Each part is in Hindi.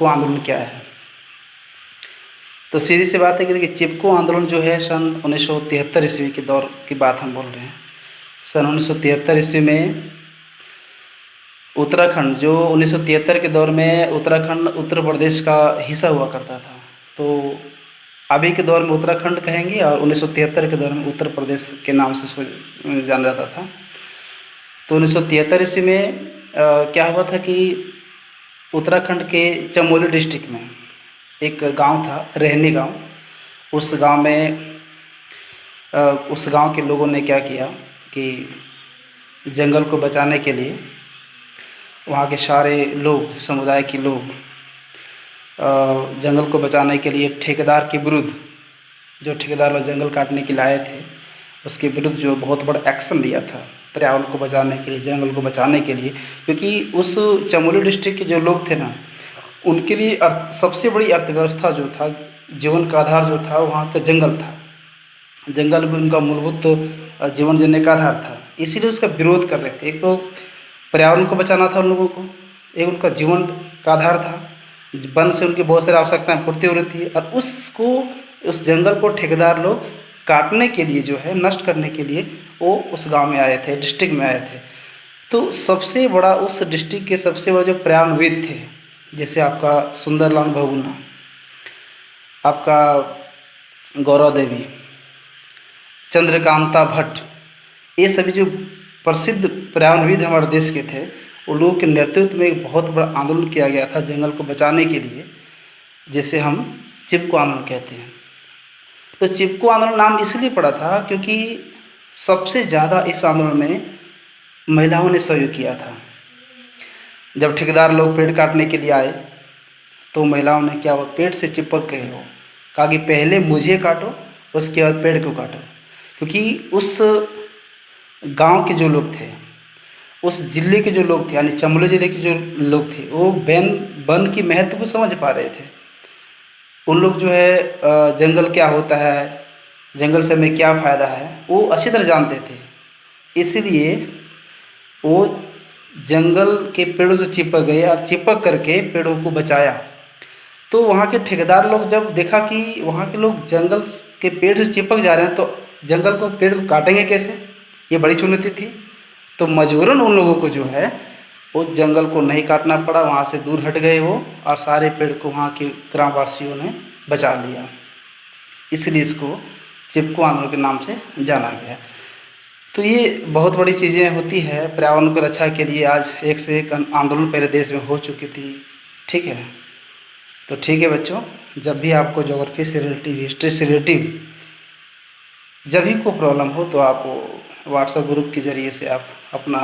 चिपको आंदोलन क्या है। तो सीधी सी बात है कि देखिए, चिपको आंदोलन जो है सन 1973 ईस्वी के दौर की बात हम बोल रहे हैं। सन 1973 ईस्वी में उत्तराखंड, जो 1973 के दौर में उत्तराखंड उत्तर प्रदेश का हिस्सा हुआ करता था, तो अभी के दौर में उत्तराखंड कहेंगे और 1973 के दौर में उत्तर प्रदेश के नाम से उसको जाना जाता था। तो 1973 ईस्वी में क्या हुआ था कि उत्तराखंड के चमोली डिस्ट्रिक्ट में एक गांव था, रहनी गांव। उस गांव के लोगों ने क्या किया कि जंगल को बचाने के लिए वहाँ के सारे लोग, समुदाय के लोग जंगल को बचाने के लिए ठेकेदार के विरुद्ध, जो ठेकेदार लोग जंगल काटने के लिए आए थे, उसके विरुद्ध जो बहुत बड़ा एक्शन लिया था पर्यावरण को बचाने के लिए, जंगल को बचाने के लिए। क्योंकि उस चमोली डिस्ट्रिक्ट के जो लोग थे ना, उनके लिए सबसे बड़ी अर्थव्यवस्था जो था, जीवन का आधार जो था, वहाँ का जंगल था। जंगल में उनका मूलभूत जीवन जीने का आधार था, इसीलिए उसका विरोध कर रहे थे। एक तो पर्यावरण को बचाना था उन लोगों को, एक उनका जीवन का आधार था, वन से उनकी बहुत सारी आवश्यकताएं पूर्ति हो रही थी, और उस जंगल को ठेकेदार लोग काटने के लिए, जो है नष्ट करने के लिए, वो उस गांव में आए थे, डिस्ट्रिक्ट में आए थे। तो सबसे बड़ा, उस डिस्ट्रिक्ट के सबसे बड़े जो पर्यावरणविद थे, जैसे आपका सुंदरलाल बहुगुणा, आपका गौरव देवी, चंद्रकांता भट्ट, ये सभी जो प्रसिद्ध पर्यावरणविद हमारे देश के थे, उन लोगों के नेतृत्व में एक बहुत बड़ा आंदोलन किया गया था जंगल को बचाने के लिए, जिसे हम चिपको आंदोलन कहते हैं। तो चिपको आंदोलन नाम इसलिए पड़ा था क्योंकि सबसे ज़्यादा इस आंदोलन में महिलाओं ने सहयोग किया था। जब ठेकेदार लोग पेड़ काटने के लिए आए, तो महिलाओं ने क्या हुआ, पेड़ से चिपक गए, हो कहा कि पहले मुझे काटो, उसके बाद पेड़ को काटो। क्योंकि उस गांव के जो लोग थे, उस जिले के जो लोग थे, यानी चमोली जिले के जो लोग थे, वो वन की महत्व को समझ पा रहे थे। उन लोग जो है जंगल क्या होता है, जंगल से हमें क्या फ़ायदा है, वो अच्छी तरह जानते थे। इसलिए वो जंगल के पेड़ों से चिपक गए और चिपक करके पेड़ों को बचाया। तो वहाँ के ठेकेदार लोग जब देखा कि वहाँ के लोग जंगल के पेड़ से चिपक जा रहे हैं, तो जंगल को, पेड़ को काटेंगे कैसे, ये बड़ी चुनौती थी। तो मजबूरन उन लोगों को जो है वो जंगल को नहीं काटना पड़ा, वहाँ से दूर हट गए वो, और सारे पेड़ को वहाँ के ग्रामवासियों ने बचा लिया। इसलिए इसको चिपको आंदोलन के नाम से जाना गया। तो ये बहुत बड़ी चीज़ें होती है पर्यावरण की रक्षा के लिए। आज एक से एक आंदोलन पहले देश में हो चुकी थी, ठीक है। तो ठीक है बच्चों, जब भी आपको ज्योग्राफी से रिलेटिव, हिस्ट्री से रिलेटिव जब भी कोई प्रॉब्लम हो, तो आप व्हाट्सएप ग्रुप के ज़रिए से आप अपना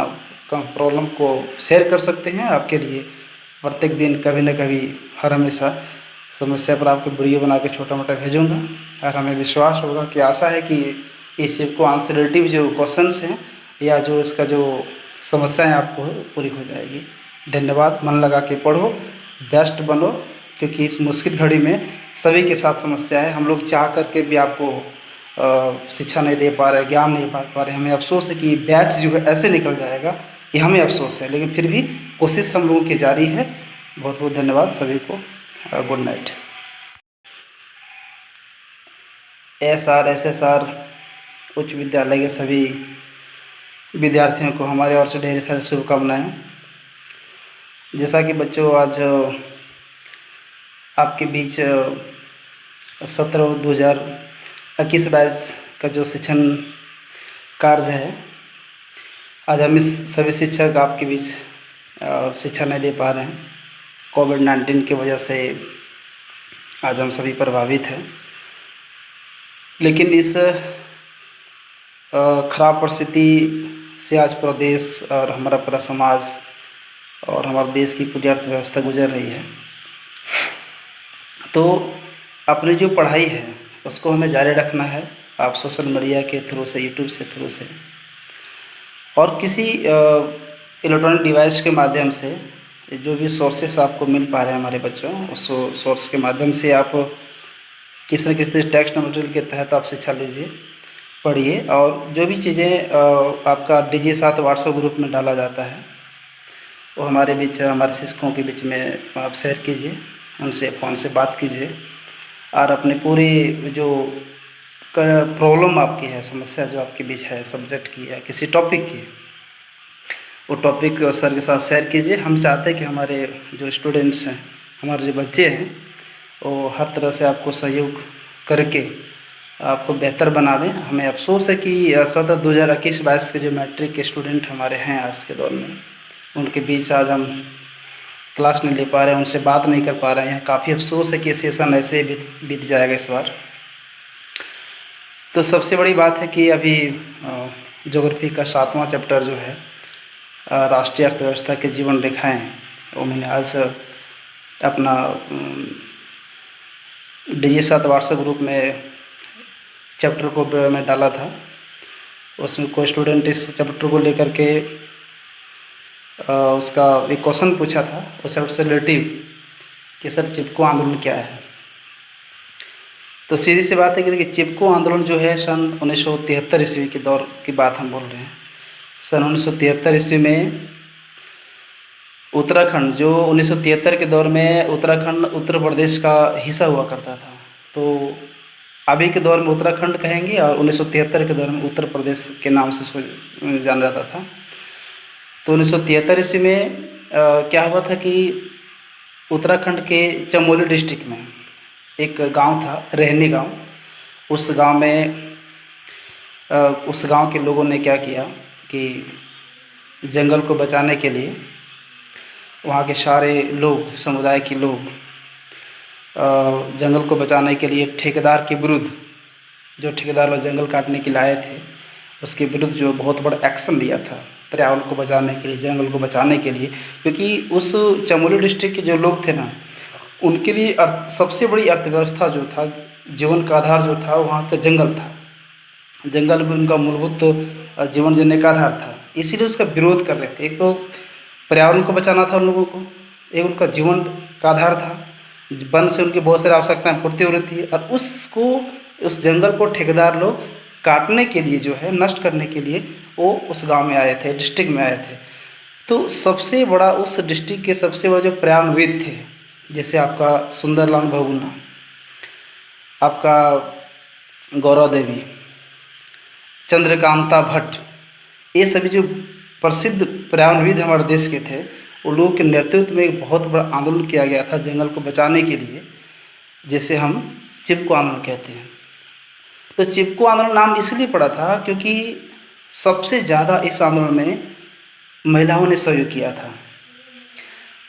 प्रॉब्लम को शेयर कर सकते हैं। आपके लिए प्रत्येक दिन कभी न कभी, हर हमेशा समस्या पर आपको वीडियो बना के छोटा मोटा भेजूँगा, और हमें विश्वास होगा कि, आशा है कि इस चिपको आंसर रिलेटिव जो क्वेश्चंस हैं या जो इसका जो समस्याएं आपको पूरी हो जाएगी। धन्यवाद। मन लगा के पढ़ो, बेस्ट बनो, क्योंकि इस मुश्किल घड़ी में सभी के साथ समस्या है। हम लोग चाह करके भी आपको शिक्षा नहीं दे पा रहे, ज्ञान नहीं पा रहे। हमें अफसोस है कि बैच जो है ऐसे निकल जाएगा, ये हमें अफसोस है, लेकिन फिर भी कोशिश हम लोगों की जारी है। बहुत बहुत धन्यवाद सभी को। Good night. SR उच्च विद्यालय के सभी विद्यार्थियों को हमारे ओर से ढेर सारी शुभकामनाएं। जैसा कि बच्चों, आज आपके बीच 17-2021 का जो शिक्षण कार्य है, आज हम सभी शिक्षक आपके बीच शिक्षा नहीं दे पा रहे हैं। कोविड-19 की वजह से आज हम सभी प्रभावित हैं। लेकिन इस खराब परिस्थिति से आज पूरा देश और हमारा पूरा समाज और हमारे देश की पूरी अर्थव्यवस्था गुजर रही है। तो अपनी जो पढ़ाई है उसको हमें जारी रखना है। आप सोशल मीडिया के थ्रू से, यूट्यूब से थ्रू से, और किसी इलेक्ट्रॉनिक डिवाइस के माध्यम से, जो भी सोर्सेस आपको मिल पा रहे हैं हमारे बच्चों, उस सोर्स के माध्यम से आप किसी न किसी टेक्स्ट मटेरियल के तहत आप शिक्षा लीजिए, पढ़िए। और जो भी चीज़ें आपका DG 7 व्हाट्सएप ग्रुप में डाला जाता है, वो हमारे बीच, हमारे शिक्षकों के बीच में आप शेयर कीजिए। उनसे फ़ोन से बात कीजिए और अपने पूरी जो प्रॉब्लम आपकी है, समस्या जो आपके बीच है सब्जेक्ट की या किसी टॉपिक की, वो टॉपिक सर के साथ शेयर कीजिए। हम चाहते हैं कि हमारे जो स्टूडेंट्स हैं, हमारे जो बच्चे हैं, वो हर तरह से आपको सहयोग करके आपको बेहतर बनावें। हमें अफसोस है कि सत्र 2021-22 के जो मैट्रिक के स्टूडेंट हमारे हैं आज के दौर में, उनके बीच आज हम क्लास नहीं ले पा रहे हैं, उनसे बात नहीं कर पा रहे हैं। काफ़ी अफसोस है कि सेशन ऐसे बीत जाएगा इस बार। तो सबसे बड़ी बात है कि अभी ज्योग्राफी का 7वां चैप्टर जो है राष्ट्रीय अर्थव्यवस्था के जीवन रेखाएँ, वो मैंने आज अपना DG7 व्हाट्सएप ग्रुप में चैप्टर को मैं डाला था। उसमें कोई स्टूडेंट इस चैप्टर को लेकर के उसका एक क्वेश्चन पूछा था उस चैप्टर से रिलेटिव कि सर चिपको आंदोलन क्या है। तो सीधी सी बात है कि देखिए, चिपको आंदोलन जो है सन 1973 ईस्वी के दौर की बात हम बोल रहे हैं। सन 1973 ईस्वी में उत्तराखंड, जो 1973 के दौर में उत्तराखंड उत्तर प्रदेश का हिस्सा हुआ करता था, तो अभी के दौर में उत्तराखंड कहेंगे और 1973 के दौर में उत्तर प्रदेश के नाम से इसको जाना जाता था। तो 1973 ईस्वी में क्या हुआ था कि उत्तराखंड के चमोली डिस्ट्रिक्ट में एक गांव था, रहनी गांव। उस गांव के लोगों ने क्या किया कि जंगल को बचाने के लिए वहाँ के सारे लोग, समुदाय के लोग जंगल को बचाने के लिए ठेकेदार के विरुद्ध, जो ठेकेदार लोग जंगल काटने के लिए आए थे, उसके विरुद्ध जो बहुत बड़ा एक्शन लिया था पर्यावरण को बचाने के लिए, जंगल को बचाने के लिए। क्योंकि उस चमोली डिस्ट्रिक्ट के जो लोग थे ना, उनके लिए सबसे बड़ी अर्थव्यवस्था जो था, जीवन का आधार जो था, वहाँ का जंगल था। जंगल भी उनका मूलभूत जीवन जीने का आधार था, इसीलिए उसका विरोध कर रहे थे। एक तो पर्यावरण को बचाना था उन लोगों को, एक उनका जीवन का आधार था, वन से उनकी बहुत सारी आवश्यकताएँ पूर्ति हो रही थी, और उस जंगल को ठेकेदार लोग काटने के लिए जो है, नष्ट करने के लिए वो उस गांव में आए थे, डिस्ट्रिक्ट में आए थे। तो सबसे बड़ा उस डिस्ट्रिक्ट के सबसे बड़े जो पर्यावरणविद थे, जैसे आपका सुंदरलाल बहुगुणा, आपका गौरव देवी, चंद्रकांता भट्ट, ये सभी जो प्रसिद्ध पर्यावरणविद हमारे देश के थे, उन लोगों के नेतृत्व में एक बहुत बड़ा आंदोलन किया गया था जंगल को बचाने के लिए, जिसे हम चिपको आंदोलन कहते हैं। तो चिपको आंदोलन नाम इसलिए पड़ा था क्योंकि सबसे ज़्यादा इस आंदोलन में महिलाओं ने सहयोग किया था।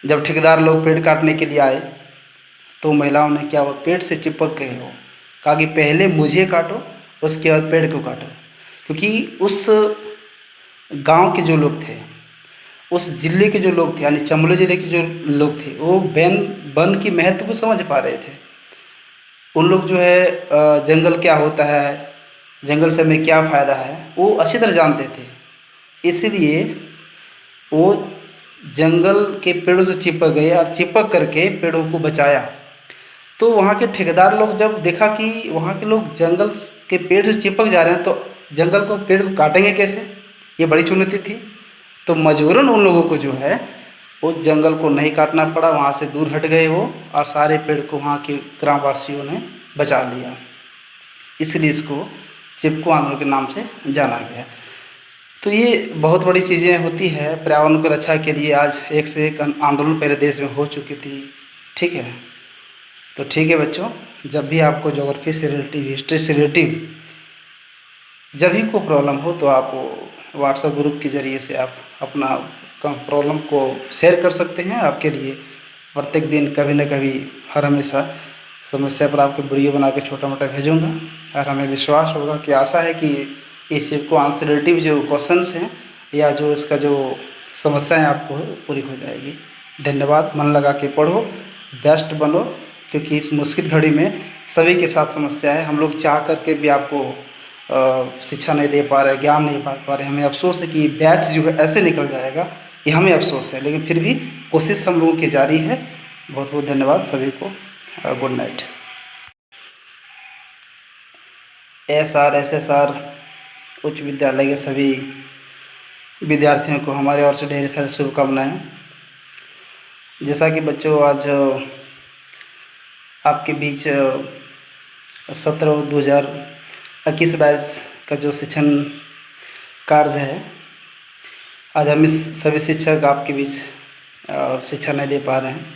जब ठेकेदार लोग पेड़ काटने के लिए आए, तो महिलाओं ने क्या हुआ, पेड़ से चिपक गए, हो कहा कि पहले मुझे काटो, उसके बाद पेड़ को काटो। क्योंकि उस गांव के जो लोग थे, उस जिले के जो लोग थे, यानी चमोली जिले के जो लोग थे, वो वन की महत्व को समझ पा रहे थे। उन लोग जो है जंगल क्या होता है, जंगल से हमें क्या फ़ायदा है, वो अच्छी तरह जानते थे। इसलिए वो जंगल के पेड़ों से चिपक गए और चिपक करके पेड़ों को बचाया। तो वहाँ के ठेकेदार लोग जब देखा कि वहाँ के लोग जंगल के पेड़ से चिपक जा रहे हैं, तो जंगल को, पेड़ को काटेंगे कैसे, ये बड़ी चुनौती थी। तो मजबूरन उन लोगों को जो है वो जंगल को नहीं काटना पड़ा, वहाँ से दूर हट गए वो, और सारे पेड़ को वहाँ के ग्रामवासियों ने बचा लिया। इसलिए इसको चिपको आंदोलन के नाम से जाना गया। तो ये बहुत बड़ी चीज़ें होती है पर्यावरण की रक्षा के लिए। आज एक से एक आंदोलन पहले देश में हो चुकी थी, ठीक है। तो ठीक है बच्चों, जब भी आपको ज्योग्राफी से रिलेटिव, हिस्ट्री से रिलेटिव जब भी कोई प्रॉब्लम हो, तो आप व्हाट्सएप ग्रुप के ज़रिए से आप अपना प्रॉब्लम को शेयर कर सकते हैं। आपके लिए प्रत्येक दिन कभी न कभी, हर हमेशा समस्या पर आपको वीडियो बना के छोटा मोटा भेजूँगा, और हमें विश्वास होगा कि, आशा है कि इस चिपको आंसर रिलेटिव जो क्वेश्चंस हैं या जो इसका जो समस्याएं आपको पूरी हो जाएगी। धन्यवाद। मन लगा के पढ़ो, बेस्ट बनो, क्योंकि इस मुश्किल घड़ी में सभी के साथ समस्या है। हम लोग चाह करके भी आपको शिक्षा नहीं दे पा रहे, ज्ञान नहीं पा रहे। हमें अफसोस है कि बैच जो है ऐसे निकल जाएगा, ये हमें अफसोस है, लेकिन फिर भी कोशिश हम लोगों की जारी है। बहुत बहुत धन्यवाद सभी को। Good night. SR उच्च विद्यालय के सभी विद्यार्थियों को हमारे ओर से ढेर सारी शुभकामनाएं। जैसा कि बच्चों, आज आपके बीच 17-2021-22 का जो शिक्षण कार्य है, आज हम इस सभी शिक्षक आपके बीच शिक्षा नहीं दे पा रहे हैं।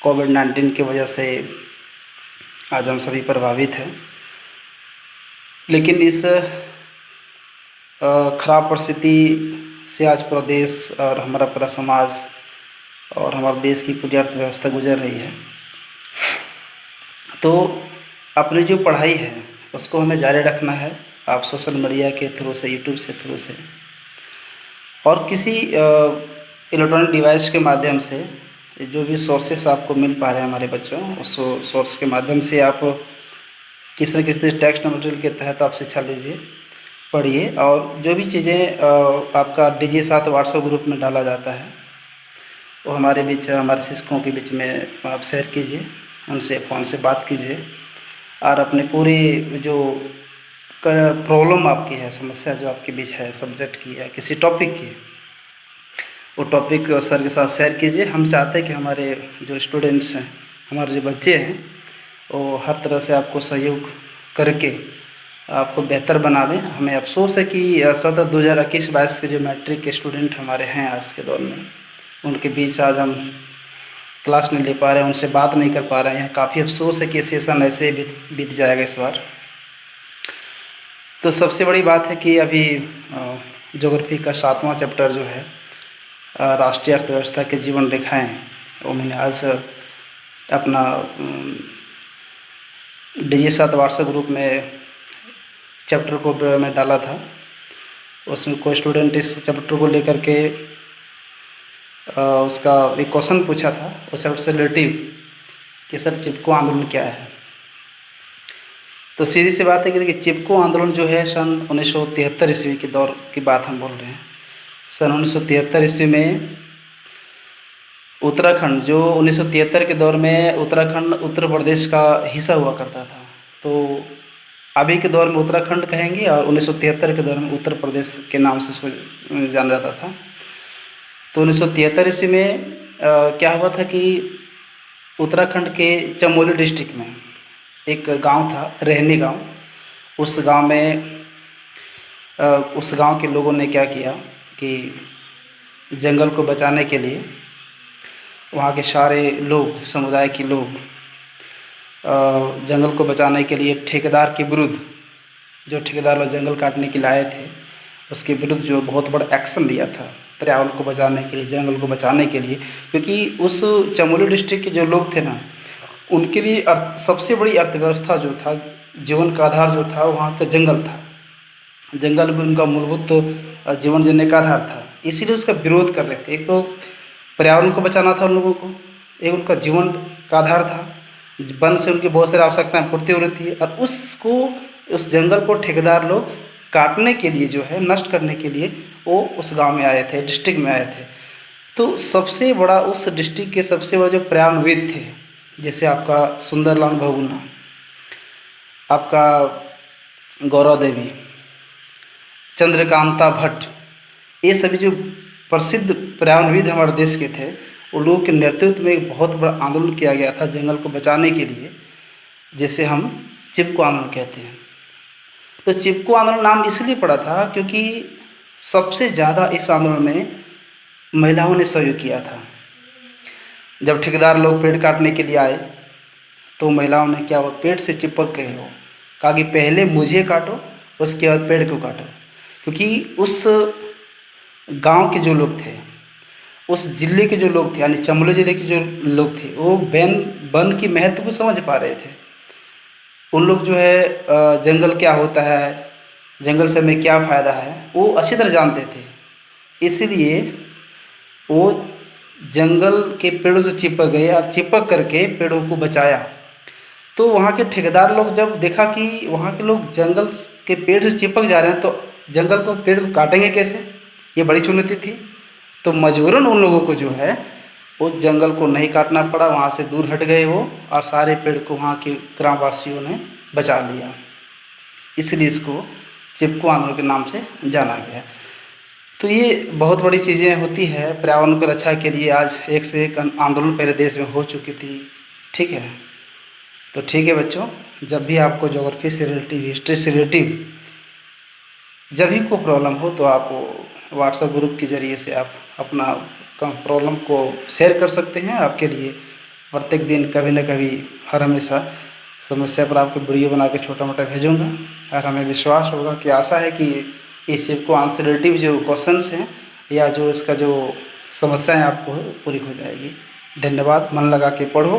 कोविड-19 की वजह से आज हम सभी प्रभावित हैं। लेकिन इस खराब परिस्थिति से आज पूरा देश और हमारा पूरा समाज और हमारे देश की पूरी अर्थव्यवस्था गुजर रही है। तो अपनी जो पढ़ाई है उसको हमें जारी रखना है। आप सोशल मीडिया के थ्रू से, यूट्यूब से थ्रू से और किसी इलेक्ट्रॉनिक डिवाइस के माध्यम से जो भी सोर्सेस आपको मिल पा रहे हैं हमारे बच्चों, उस सोर्स के माध्यम से आप किसी न किसी टेक्स्ट मटेरियल के तहत आप शिक्षा लीजिए, पढ़िए। और जो भी चीज़ें आपका DigiSat व्हाट्सएप ग्रुप में डाला जाता है वो हमारे बीच, हमारे शिक्षकों के बीच में आप शेयर कीजिए, उनसे फ़ोन से बात कीजिए और अपने पूरी जो प्रॉब्लम आपकी है, समस्या जो आपके बीच है सब्जेक्ट की या किसी टॉपिक की, वो टॉपिक सर के साथ शेयर कीजिए। हम चाहते हैं कि हमारे जो स्टूडेंट्स हैं, हमारे जो बच्चे हैं, वो हर तरह से आपको सहयोग करके आपको बेहतर बनावें। हमें अफसोस है कि 2021-22 के जो मैट्रिक के स्टूडेंट हमारे हैं आज के दौर में, उनके बीच आज हम क्लास नहीं ले पा रहे हैं, उनसे बात नहीं कर पा रहे हैं। काफ़ी अफसोस है कि सेशन ऐसे बीत जाएगा इस बार। तो सबसे बड़ी बात है कि अभी ज्योग्राफी का 7वां चैप्टर जो है राष्ट्रीय अर्थव्यवस्था के जीवन रेखाएं, वो मैंने आज अपना DigiSat व्हाट्सएप ग्रुप में चैप्टर को मैं डाला था। उसमें कोई स्टूडेंट इस चैप्टर को लेकर के उसका एक क्वेश्चन पूछा था उस चैप्टर से रिलेटिव कि सर चिपको आंदोलन क्या है। तो सीधी सी बात है कि देखिए, चिपको आंदोलन जो है सन 1973 ईस्वी के दौर की बात हम बोल रहे हैं। सन 1973 ईस्वी में उत्तराखंड, जो 1973 के दौर में उत्तराखंड उत्तर प्रदेश का हिस्सा हुआ करता था, तो अभी के दौर में उत्तराखंड कहेंगे और 1973 के दौर में उत्तर प्रदेश के नाम से उसको जाना जाता था। तो 1973 ईस्वी में क्या हुआ था कि उत्तराखंड के चमोली डिस्ट्रिक्ट में एक गांव था, रहनी गांव। उस गांव के लोगों ने क्या किया कि जंगल को बचाने के लिए वहाँ के सारे लोग, समुदाय के लोग जंगल को बचाने के लिए ठेकेदार के विरुद्ध, जो ठेकेदार लोग जंगल काटने के लिए आए थे, उसके विरुद्ध जो बहुत बड़ा एक्शन लिया था पर्यावरण को बचाने के लिए, जंगल को बचाने के लिए। क्योंकि उस चमोली डिस्ट्रिक्ट के जो लोग थे ना, उनके लिए सबसे बड़ी अर्थव्यवस्था जो था, जीवन का आधार जो था, वहाँ का जंगल था। जंगल में उनका मूलभूत जीवन जीने का आधार था, इसीलिए उसका विरोध कर रहे थे। एक तो पर्यावरण को बचाना था उन लोगों को, एक उनका जीवन का आधार था, वन से उनकी बहुत सारी आवश्यकताएं पूर्ति हो रही थी, और उस जंगल को ठेकेदार लोग काटने के लिए जो है, नष्ट करने के लिए वो उस गांव में आए थे, डिस्ट्रिक्ट में आए थे। तो सबसे बड़ा उस डिस्ट्रिक्ट के सबसे बड़े जो पर्यावरणविद थे, जैसे आपका सुंदरलाल बहुगुणा, आपका गौरव देवी, चंद्रकांता भट्ट, ये सभी जो प्रसिद्ध पर्यावरणविद हमारे देश के थे, उन लोगों के नेतृत्व में एक बहुत बड़ा आंदोलन किया गया था जंगल को बचाने के लिए, जिसे हम चिपको आंदोलन कहते हैं। तो चिपको आंदोलन नाम इसलिए पड़ा था क्योंकि सबसे ज़्यादा इस आंदोलन में महिलाओं ने सहयोग किया था। जब ठेकेदार लोग पेड़ काटने के लिए आए तो महिलाओं ने क्या हुआ, पेड़ से चिपक गए, हो कहा कि पहले मुझे काटो, उसके बाद पेड़ को काटो। क्योंकि उस गांव के जो लोग थे, उस जिले के जो लोग थे, यानी चमोली जिले के जो लोग थे, वो वन की महत्व को समझ पा रहे थे। उन लोग जो है जंगल क्या होता है, जंगल से हमें क्या फ़ायदा है, वो अच्छी तरह जानते थे। इसलिए वो जंगल के पेड़ों से चिपक गए और चिपक करके पेड़ों को बचाया। तो वहाँ के ठेकेदार लोग जब देखा कि वहाँ के लोग जंगल के पेड़ से चिपक जा रहे हैं, तो जंगल को, पेड़ को काटेंगे कैसे, ये बड़ी चुनौती थी। तो मजबूरन उन लोगों को जो है वो जंगल को नहीं काटना पड़ा, वहाँ से दूर हट गए वो, और सारे पेड़ को वहाँ के ग्रामवासियों ने बचा लिया। इसलिए इसको चिपको आंदोलन के नाम से जाना गया। तो ये बहुत बड़ी चीज़ें होती है पर्यावरण की रक्षा के लिए। आज एक से एक आंदोलन पहले देश में हो चुकी थी, ठीक है। तो ठीक है बच्चों, जब भी आपको ज्योग्राफी से रिलेटिव, हिस्ट्री से रिलेटिव जब भी कोई प्रॉब्लम हो तो आप व्हाट्सएप ग्रुप के ज़रिए से आप अपना प्रॉब्लम को शेयर कर सकते हैं। आपके लिए प्रत्येक दिन कभी न कभी, हर हमेशा समस्या पर आपको वीडियो बना के छोटा मोटा भेजूँगा। और हमें विश्वास होगा कि, आशा है कि इस चीज़ को आंसर रिलेटिव जो क्वेश्चंस हैं या जो इसका जो समस्याएं आपको पूरी हो जाएगी। धन्यवाद। मन लगा के पढ़ो,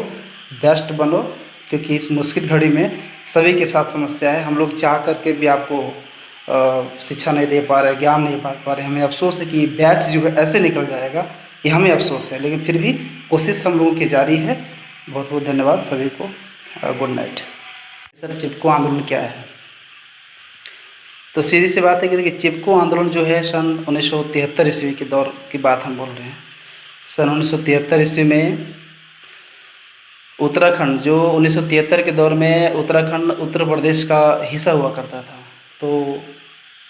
बेस्ट बनो, क्योंकि इस मुश्किल घड़ी में सभी के साथ समस्या है। हम लोग चाह करके भी आपको शिक्षा नहीं दे पा रहे, ज्ञान नहीं पा रहे। हमें अफसोस है कि बैच जो है ऐसे निकल जाएगा, ये हमें अफसोस है, लेकिन फिर भी कोशिश हम लोगों की जारी है। बहुत बहुत धन्यवाद सभी को। Good night. सर, चिपको आंदोलन क्या है? तो सीधी सी बात है कि देखिए, चिपको आंदोलन जो है सन 1973 ईस्वी के दौर की बात हम बोल रहे हैं। सन 1973 ईस्वी में उत्तराखंड, जो 1973 के दौर में उत्तराखंड उत्तर प्रदेश का हिस्सा हुआ करता था, तो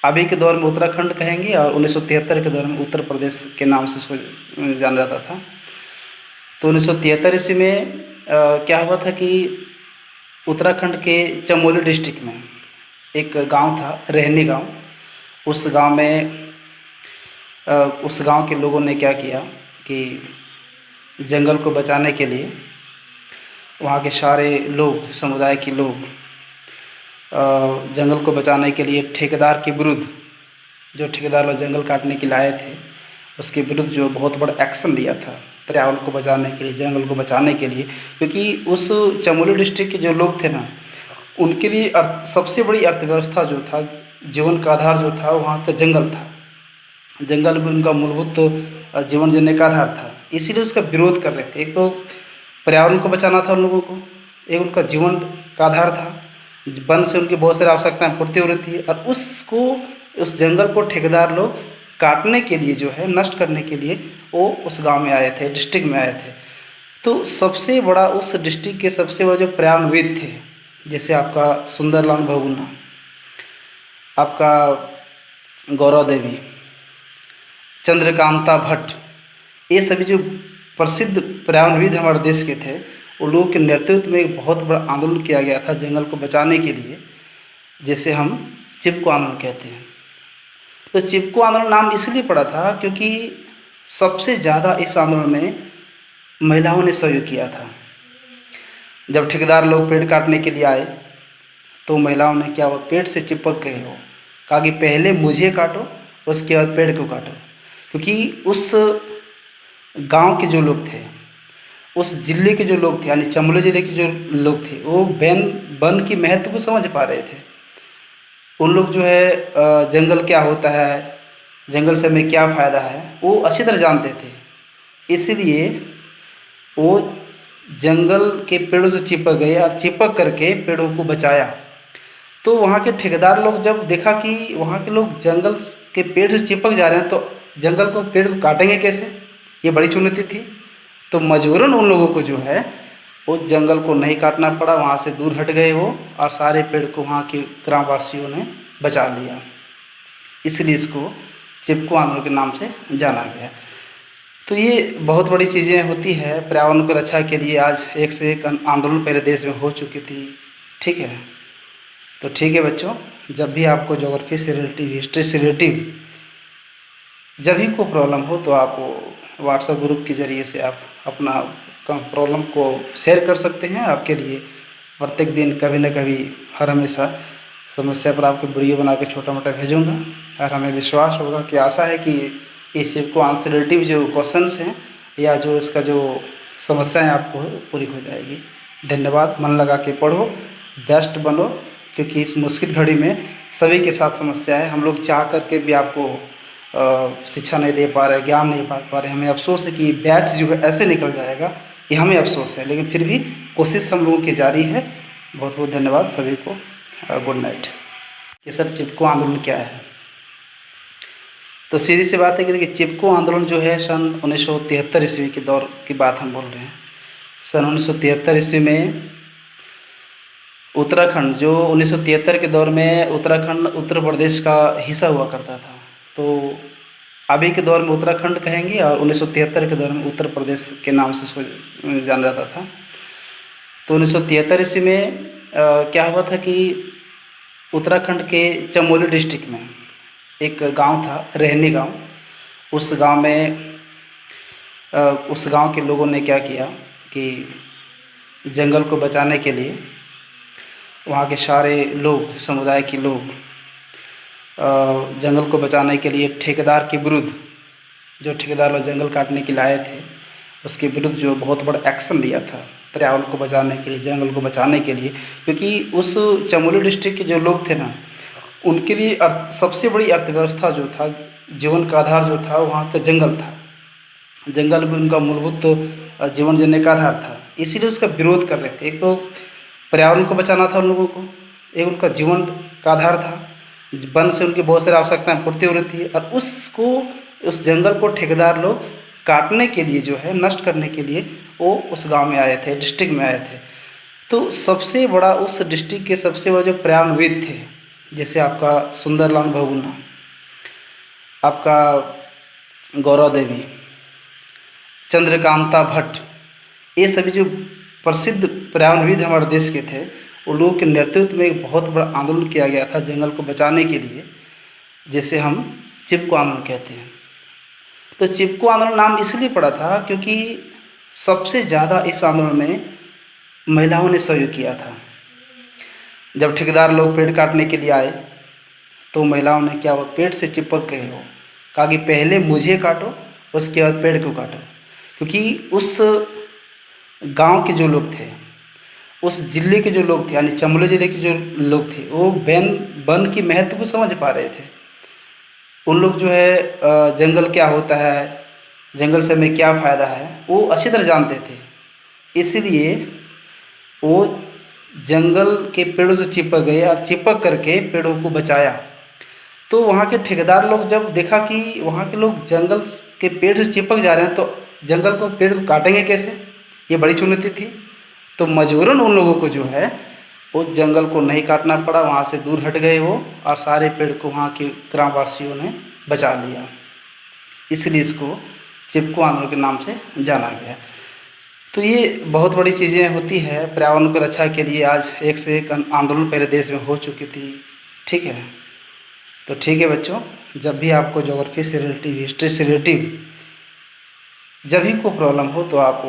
अभी के दौर में उत्तराखंड कहेंगे और 1973 के दौर में उत्तर प्रदेश के नाम से इसको जाना जाता था। तो 1973 ईस्वी में क्या हुआ था कि उत्तराखंड के चमोली डिस्ट्रिक्ट में एक गांव था, रहनी गांव। उस गांव में उस गांव के लोगों ने क्या किया कि जंगल को बचाने के लिए वहाँ के सारे लोग, समुदाय के लोग, जंगल को बचाने के लिए ठेकेदार के विरुद्ध, जो ठेकेदार लोग जंगल काटने के लिए आए थे, उसके विरुद्ध जो बहुत बड़ा एक्शन लिया था पर्यावरण को बचाने के लिए, जंगल को बचाने के लिए। क्योंकि उस चमोली डिस्ट्रिक्ट के जो लोग थे ना, उनके लिए सबसे बड़ी अर्थव्यवस्था जो था, जीवन का आधार जो था, वहाँ का जंगल था। जंगल भी उनका मूलभूत जीवन जीने का आधार था, इसीलिए उसका विरोध कर रहे थे। एक तो पर्यावरण को बचाना था उन लोगों को, एक उनका जीवन का आधार था, वन से उनकी बहुत सारी आवश्यकताएं पूर्ति हो रही थी, और उस जंगल को ठेकेदार लोग काटने के लिए, जो है नष्ट करने के लिए, वो उस गांव में आए थे, डिस्ट्रिक्ट में आए थे। तो सबसे बड़ा, उस डिस्ट्रिक्ट के सबसे बड़े जो पर्यावरणविद थे, जैसे आपका सुंदरलाल बहुगुणा, आपका गौरव देवी, चंद्रकांता भट्ट, ये सभी जो प्रसिद्ध पर्यावरणविद हमारे देश के थे, उन लोगों के नेतृत्व में एक बहुत बड़ा आंदोलन किया गया था जंगल को बचाने के लिए, जिसे हम चिपको आंदोलन कहते हैं। तो चिपको आंदोलन नाम इसलिए पड़ा था क्योंकि सबसे ज़्यादा इस आंदोलन में महिलाओं ने सहयोग किया था। जब ठेकेदार लोग पेड़ काटने के लिए आए, तो महिलाओं ने क्या हुआ, पेड़ से चिपक गए, हो कहा कि पहले मुझे काटो, उसके बाद पेड़ को काटो। क्योंकि उस गांव के जो लोग थे, उस जिले के जो लोग थे, यानी चमोली जिले के जो लोग थे, वो वन की महत्व को समझ पा रहे थे। उन लोग जो है जंगल क्या होता है, जंगल से हमें क्या फ़ायदा है, वो अच्छी तरह जानते थे। इसलिए वो जंगल के पेड़ों से चिपक गए और चिपक करके पेड़ों को बचाया। तो वहाँ के ठेकेदार लोग जब देखा कि वहाँ के लोग जंगल के पेड़ से चिपक जा रहे हैं, तो जंगल को, पेड़ को काटेंगे कैसे, ये बड़ी चुनौती थी। तो मजबूरन उन लोगों को जो है वो जंगल को नहीं काटना पड़ा, वहाँ से दूर हट गए वो, और सारे पेड़ को वहाँ के ग्रामवासियों ने बचा लिया। इसलिए इसको चिपको आंदोलन के नाम से जाना गया। तो ये बहुत बड़ी चीज़ें होती है पर्यावरण की रक्षा के लिए। आज एक से एक आंदोलन पहले देश में हो चुकी थी, ठीक है। तो ठीक है बच्चों, जब भी आपको ज्योग्राफी से रिलेटिव, हिस्ट्री से रिलेटिव जब भी कोई प्रॉब्लम हो तो आप व्हाट्सएप ग्रुप के ज़रिए से आप अपना प्रॉब्लम को शेयर कर सकते हैं। आपके लिए प्रत्येक दिन कभी न कभी, हर हमेशा समस्या पर आपको वीडियो बना के छोटा मोटा भेजूँगा। और हमें विश्वास होगा कि, आशा है कि इस चीज़ को आंसर रिलेटिव जो क्वेश्चंस हैं या जो इसका जो समस्याएं आपको पूरी हो जाएगी। धन्यवाद। मन लगा के पढ़ो, बेस्ट बनो, क्योंकि इस मुश्किल घड़ी में सभी के साथ समस्या है। हम लोग चाह करके भी आपको शिक्षा नहीं दे पा रहे, ज्ञान नहीं पा रहे। हमें अफसोस है कि बैच जो है ऐसे निकल जाएगा, ये हमें अफसोस है, लेकिन फिर भी कोशिश हम लोगों की जारी है। बहुत बहुत धन्यवाद सभी को। Good night. कि सर, चिपको आंदोलन क्या है? तो सीधी सी बात है कि देखिए, चिपको आंदोलन जो है सन 1973 ईस्वी के दौर की बात हम बोल रहे हैं। सन 1973 ईस्वी में उत्तराखंड, जो 1973 के दौर में उत्तराखंड उत्तर प्रदेश का हिस्सा हुआ करता था, तो अभी के दौर में उत्तराखंड कहेंगे और 1973 के दौर में उत्तर प्रदेश के नाम से इसको जाना जाता था। तो 1973 ईस्वी में क्या हुआ था कि उत्तराखंड के चमोली डिस्ट्रिक्ट में एक गांव था, रहनी गांव। उस गांव में उस गांव के लोगों ने क्या किया कि जंगल को बचाने के लिए वहाँ के सारे लोग, समुदाय के लोग जंगल को बचाने के लिए ठेकेदार के विरुद्ध, जो ठेकेदार लोग जंगल काटने के लिए आए थे, उसके विरुद्ध जो बहुत बड़ा एक्शन लिया था पर्यावरण को बचाने के लिए, जंगल को बचाने के लिए। क्योंकि उस चमोली डिस्ट्रिक्ट के जो लोग थे ना, उनके लिए सबसे बड़ी अर्थव्यवस्था जो था, जीवन का आधार जो था, वहाँ का जंगल था। जंगल भी उनका मूलभूत जीवन जीने का आधार था, इसीलिए उसका विरोध कर रहे थे। एक तो पर्यावरण को बचाना था उन लोगों को, एक उनका जीवन का आधार था, वन से उनकी बहुत सारी आवश्यकताएं पूर्ति हो रही थी, और उस जंगल को ठेकेदार लोग काटने के लिए, जो है नष्ट करने के लिए, वो उस गांव में आए थे, डिस्ट्रिक्ट में आए थे। तो सबसे बड़ा उस डिस्ट्रिक्ट के सबसे बड़े जो पर्यावरणविद थे, जैसे आपका सुंदरलाल बहुगुणा, आपका गौरव देवी, चंद्रकांता भट्ट, ये सभी जो प्रसिद्ध पर्यावरणविद हमारे देश के थे, उन लोगों के नेतृत्व में एक बहुत बड़ा आंदोलन किया गया था जंगल को बचाने के लिए, जिसे हम चिपको आंदोलन कहते हैं। तो चिपको आंदोलन नाम इसलिए पड़ा था क्योंकि सबसे ज़्यादा इस आंदोलन में महिलाओं ने सहयोग किया था। जब ठेकेदार लोग पेड़ काटने के लिए आए तो महिलाओं ने क्या हुआ, पेड़ से चिपक गए, हो कहा कि पहले मुझे काटो, उसके बाद पेड़ को काटो। क्योंकि उस गांव के जो लोग थे, उस जिले के जो लोग थे, यानी चमोली जिले के जो लोग थे, वो वन की महत्व को समझ पा रहे थे। उन लोग जो है जंगल क्या होता है, जंगल से हमें क्या फ़ायदा है, वो अच्छी तरह जानते थे। इसलिए वो जंगल के पेड़ों से चिपक गए और चिपक करके पेड़ों को बचाया। तो वहाँ के ठेकेदार लोग जब देखा कि वहाँ के लोग जंगल के पेड़ से चिपक जा रहे हैं, तो जंगल को, पेड़ को काटेंगे कैसे, ये बड़ी चुनौती थी। तो मजबूरन उन लोगों को जो है वो जंगल को नहीं काटना पड़ा, वहाँ से दूर हट गए वो, और सारे पेड़ को वहाँ के ग्रामवासियों ने बचा लिया। इसलिए इसको चिपको आंदोलन के नाम से जाना गया। तो ये बहुत बड़ी चीज़ें होती है पर्यावरण की रक्षा के लिए। आज एक से एक आंदोलन पहले देश में हो चुकी थी, ठीक है। तो ठीक है बच्चों, जब भी आपको ज्योग्राफी से रिलेटिव, हिस्ट्री से रिलेटिव जब भी कोई प्रॉब्लम हो, तो आप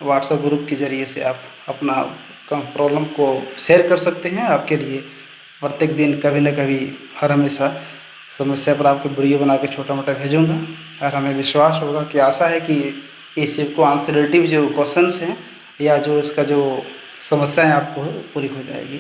व्हाट्सएप ग्रुप के ज़रिए से आप अपना प्रॉब्लम को शेयर कर सकते हैं। आपके लिए प्रत्येक दिन कभी न कभी, हर हमेशा समस्या पर आपको वीडियो बना के छोटा मोटा भेजूँगा, और हमें विश्वास होगा कि, आशा है कि इस चीज़ को आंसर रिलेटिव जो क्वेश्चंस हैं या जो इसका जो समस्या है आपको पूरी हो जाएगी।